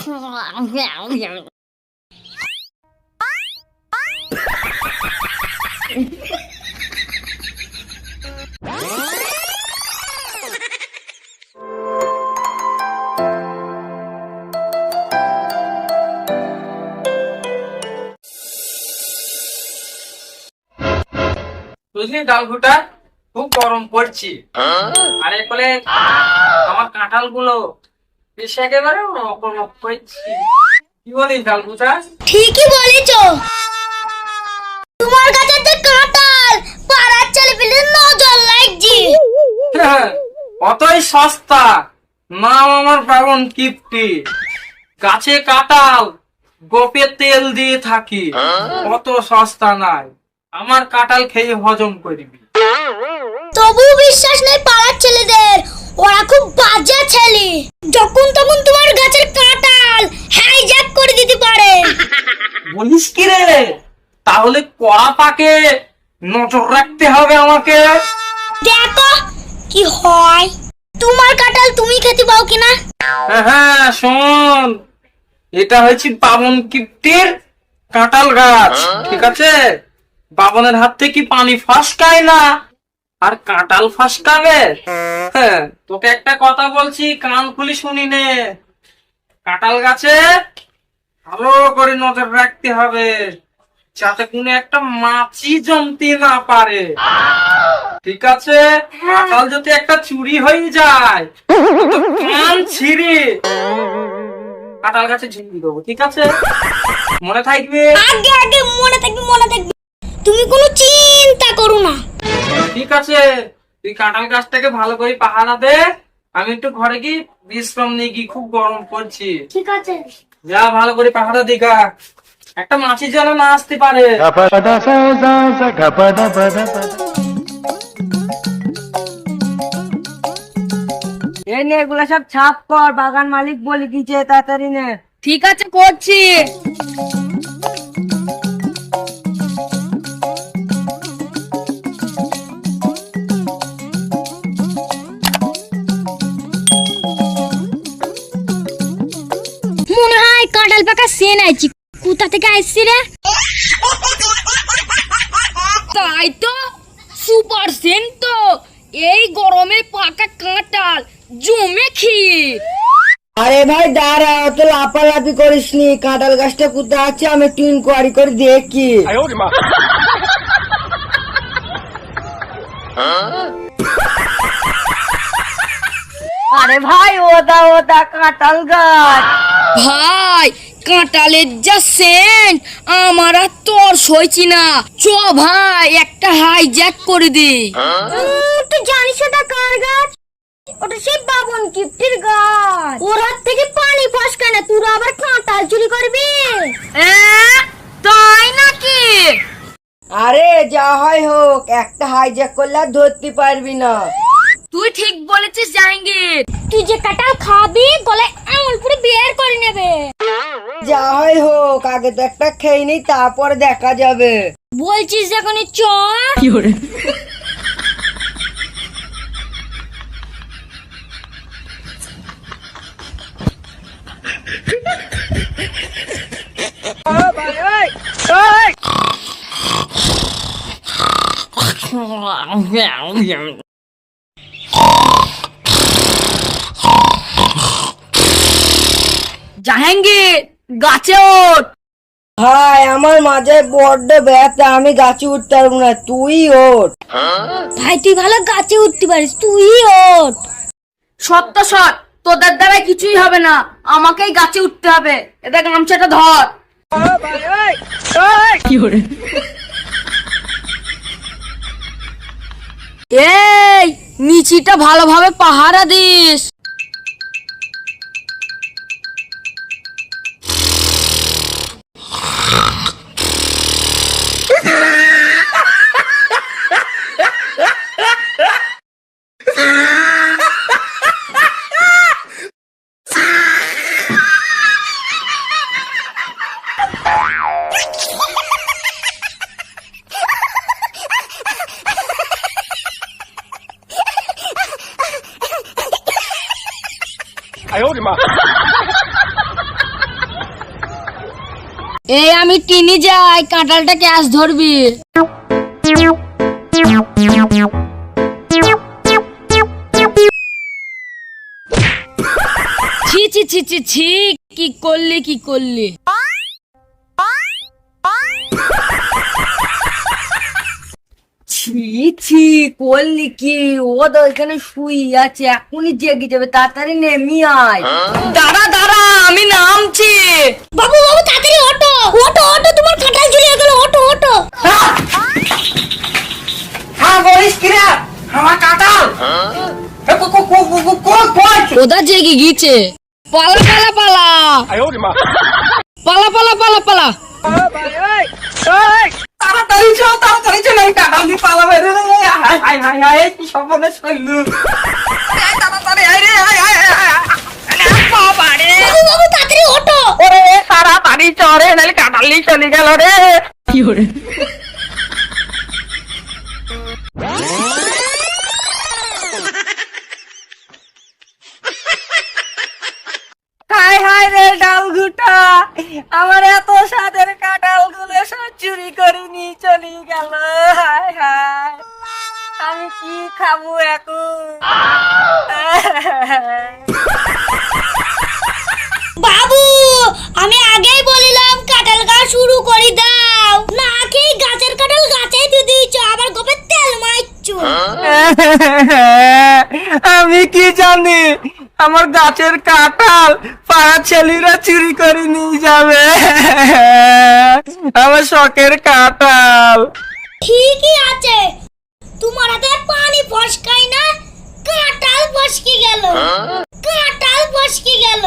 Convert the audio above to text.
বুঝলি ডালঘুটা খুব গরম পড়ছি আর এরপরে আমার কাঁঠাল গুলো বেশ একেবারে করছি। কি বলিস ডালঘুটা? ঠিকই বলেছো, তোমার কাছে যে কাঁঠাল পাড়ার ছেলেপেলে নজর লাগছে। অতই সস্তা নাম আমার বাবন কিপ্টি, গাছে কাঁঠাল গোপে তেল দিয়ে থাকি, অত সস্তা নাই। আমার কাঁঠাল খেয়ে হজম করবি। তবু বিশ্বাস নেই পাড়ার ছেলেদের, ওরা খুব বাজে ছেলে, যখন তখন তোমার গাছের কাঁঠাল হাইজ্যাক করে দিতে পারে। বলিস কি রে? তাহলে কড়া পাকে নজর রাখতে হবে আমাকে। দেখো কি হয়, তোমার কাঁঠাল তুমি খেতে পাও কিনা। হ্যাঁ শোন, এটা হচ্ছে বাবন কিপ্টির কাঁঠাল গাছ, ঠিক আছে? বাবনের হাত থেকে পানি ফসকায় না, আর কাঁঠাল ফসকাবে? হ্যাঁ, তোকে একটা কথা বলছি, কান খুলি শুনি নে। কাঁঠাল গাছে ভালো করে নজর রাখতে হবে, যাতে কোনো একটা মাছি জমতে না পারে, ঠিক আছে? কাঁঠাল যদি একটা চুরি হয়ে যায়, তো কান ছিঁড়ে কাঁঠাল গাছে ঝুঁকি দেবো, ঠিক আছে? মনে থাকবে? আগে আগে মনে থাকবে, মনে থাকবে, তুমি কোনো চিন্তা করো না। ঠিক আছে, তুই কাঁঠাল গাছটাকে ভালো করে পাহারা দে, আমি একটু ঘরে গিয়ে বিশ্রাম নিয়ে গিয়ে, খুব গরম পড়ছি। ঠিক আছে, যা ভালো করে পাহারা দিগা, একটা মাছি যেন না আসতে পারে। এই নে, এগুলা সব ছাপ কর, বাগান মালিক বলে দিচ্ছে, তাড়াতাড়ি নে। ঠিক আছে, করছি। মনে হয় কাঁঠাল পাকা সেন আইছি, কোথা থেকে আইছি রে? তাই তো, সুপার সেন্ট তো। এই গরমে পাকা কাঁঠাল জমে ক্ষীর। আরে ভাই দাঁড়া, অত লাফালাফি করিস নি, কাঁঠাল গাছটা কোথায় আছে আমি একটু ইনকোয়ারি করে দেখি। আরে ভাই, ওদা ওদা কাঁঠাল গাছ। ভাই, কাঁঠালের যা সেন্ট, আমার আর তোর সইছি না। চ ভাই, একটা হাইজ্যাক করে দি। তুই জানিস ওটা কার গাছ? ওটা সেই বাবন কিপ্টির গাছ। ওর হাত থেকে পানি ফসকায় না, তোরা আবার কাঁঠাল চুরি করবি? তাই নাকি? আরে যা হয় হোক, একটা হাইজ্যাক করলে আর ধরতে পারবি না। তুই ঠিক বলেছিস জাহাঙ্গীর। তুই যে কাঁঠাল খাবি গলায় আঙুল পুরো বের করে নেবে। যা হয় হোক, আগে তো একটা খেয়ে নেই, তারপর দেখা যাবে। বলছিস এখনই চ। জাহাঙ্গীর, গাছে ওঠ। ভাই আমার মাঝে বড্ড ব্যথা, আমি গাছে উঠতে পারবো না, তুই ওঠ। ভাই তুই ভালো গাছে উঠতে পারিস, তুই ওঠ। সত্য সৎ, তোদের দ্বারা কিছুই হবে না, আমাকেই গাছে উঠতে হবে। এটা গামছাটা ধর। এই নিচিটা ভালোভাবে পাহারা দিস। এই আমি টিনি যাই, কাঁঠালটা ক্যাশ ধরবি। ছি ছি ছি ছি ছি, কি করলি কি করলি? ছি ছি করলি কি? ও তো এখানে শুই আছে, এখনই জেগে যাবে, তাড়াতাড়ি নেমি আয়। দাঁড়া দাঁড়া, আমি নামছি। বাবু বাবু তাড়াতাড়ি ওঠো ওঠো ওঠো, তোমার কাঁঠাল ঝুলিয়ে গেল, ওঠো ওঠো। হ্যাঁ বলিস কিরা, আমার কাঁঠাল ওদা জেগে গিয়েছে। পালা পালা পালা, পালা পালা পালা পালা। তাড়াতাড়ি চল, তাড়াতাড়ি চল, আমি কাঁঠাল দিয়ে পালাবে রে। হাই হাই হাই হাই, কি সর্বনাশ হইলো। তাড়াতাড়ি আয় রে, আয় আয় আয় আয়। বাবা রে, বাবু বাবু তাড়াতাড়ি ওঠো। ওরে তাড়াতাড়ি চলে, নাহলে কাঁঠাল নিয়ে চলে গেল রে। হাই হাই রে ডাল ঘুটা, আমার এত স্বাদের কাঁঠাল গুলো সব চুরি করে নিয়ে চলে গেল। হাই হাই, আমি কি খাবো এখন? বাবু আমি আগেই বলিলাম কাঁঠাল গাছ শুরু করে দাও, না খেয়ে গাছের কাঁঠাল গাছেই দিয়ে দিয়েছো, আবার গোপে তেল মারছো। আমি কি জানি আমার গাছের কাঁঠাল পাড়া ছেলেরা চুরি করে নিয়ে যাবে। আমার শখের কাঁঠাল। ঠিকই আছে, তোমার হাতে পানি ফসকাই না, কাঁঠাল ফসকে গেল, কাঁঠাল ফসকে গেল।